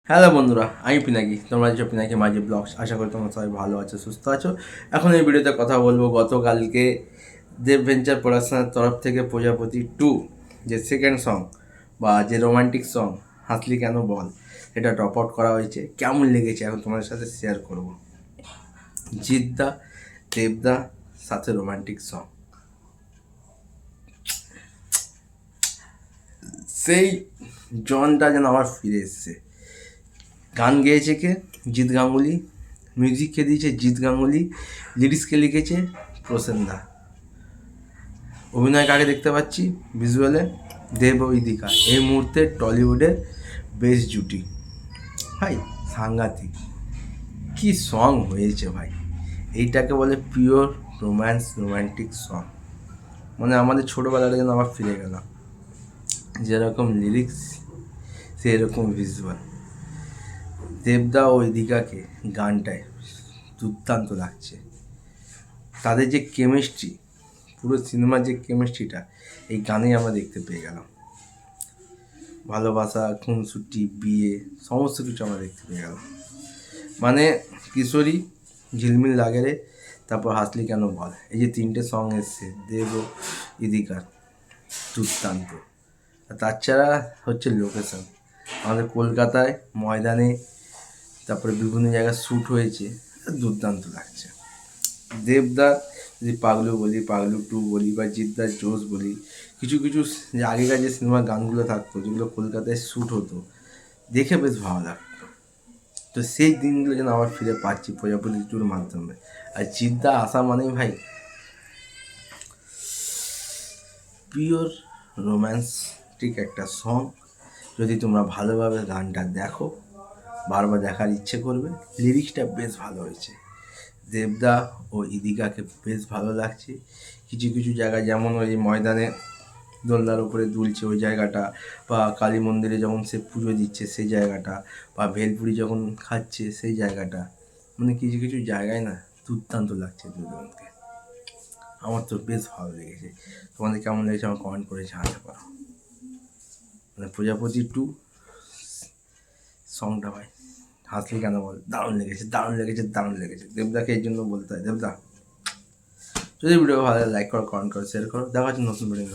Hello বন্ধুরা, আমি পিনাকি। তোমরা যে পিনাকি মাঝি ব্লগস, আশা করি তোমরা সবাই ভালো আছো, সুস্থ আছো। এখন এই ভিডিওতে কথা বলবো গতকালকে দেব ভেঞ্চার প্রোডাকশনের তরফ থেকে প্রজাপতি 2 যে সেকেন্ড সং বা যে রোমান্টিক সং হাসলি কেন বল, এটা ড্রপ আউট করা হয়েছে। কেমন লেগেছে এখন তোমাদের সাথে শেয়ার করব। জিদ্দা, দেবদা সাথে রোমান্টিক সং, সেই জনটা যেন আবার ফিরে এসছে। গান গেয়েছে কে? জিৎ গাঙ্গুলি। মিউজিক কে দিয়েছে? জিৎ গাঙ্গুলি। লিরিক্সকে লিখেছে প্রসেনদা। অভিনয় কাকে দেখতে পাচ্ছি ভিজুয়ালে? দেব ও ইদিকা। এই মুহূর্তে টলিউডের বেস্ট জুটি ভাই, সাংঘাতিক। কি সং হয়েছে ভাই! এইটাকে বলে পিওর রোম্যান্স, রোম্যান্টিক সং। মানে আমাদের ছোটোবেলাটা যেন আবার ফিরে গেলাম। যেরকম লিরিক্স সেরকম ভিজুয়াল। দেবদা ও ইদিকাকে গানটায় দুর্দান্ত লাগছে। তাদের যে কেমিস্ট্রি, পুরো সিনেমার যে কেমিস্ট্রিটা এই গানেই আমরা দেখতে পেয়ে গেলাম। ভালোবাসা, খুনসুটি, বিয়ে, সমস্ত কিছু আমরা দেখতে পেয়ে গেলাম। মানে কিশোরী, ঝিলমিল লাগে রে, তারপর হাসলি কেন বল, এই যে তিনটে সং এসছে দেব ও ইদিকার, দুর্দান্ত। আর তাছাড়া হচ্ছে লোকেশন, আমাদের কলকাতায় ময়দানে, তারপরে বিভিন্ন জায়গায় শ্যুট হয়েছে, দুর্দান্ত লাগছে। দেবদা যদি পাগলু বলি, পাগলু 2 বলি, বা জিদ্দার জোশ বলি, কিছু কিছু যে আগেকার যে সিনেমার গানগুলো থাকতো যেগুলো কলকাতায় শ্যুট হতো, দেখে বেশ ভালো লাগতো। তো সেই দিনগুলো যেন আবার ফিরে পাচ্ছি প্রজাপতি 2-র মাধ্যমে। আর জিদ্দা আসা মানেই ভাই পিওর রোম্যান্টিক একটা সং। যদি তোমরা ভালোভাবে গানটা দেখো, বারবার দেখার ইচ্ছে করবে। লিরিক্সটা বেশ ভালো হয়েছে। দেবদা ও ইদিকাকে বেশ ভালো লাগছে। কিছু কিছু জায়গায়, যেমন ওই ময়দানে দোলনার উপরে দুলছে ওই জায়গাটা, বা কালী মন্দিরে যখন সে পুজো দিচ্ছে সেই জায়গাটা, বা ভেলপুরি যখন খাচ্ছে সেই জায়গাটা, মানে কিছু কিছু জায়গায় না দুর্দান্ত লাগছে দুজনকে। আমার তো বেশ ভালো লেগেছে। তোমাদের কেমন লেগেছে আমার কমেন্ট করে জানাতে পারো। মানে প্রজাপতি 2 সংটা ভাই, হাসলি কেন বল, দারুণ লেগেছে, দারুণ লেগেছে, দারুণ লেগেছে। দেবদাকে এই জন্য বলতে হয়, দেবদা যদি ভিডিও ভালো লাগে লাইক করো, কমেন্ট করো, শেয়ার করো। দেখা হচ্ছে নতুন ভিডিও।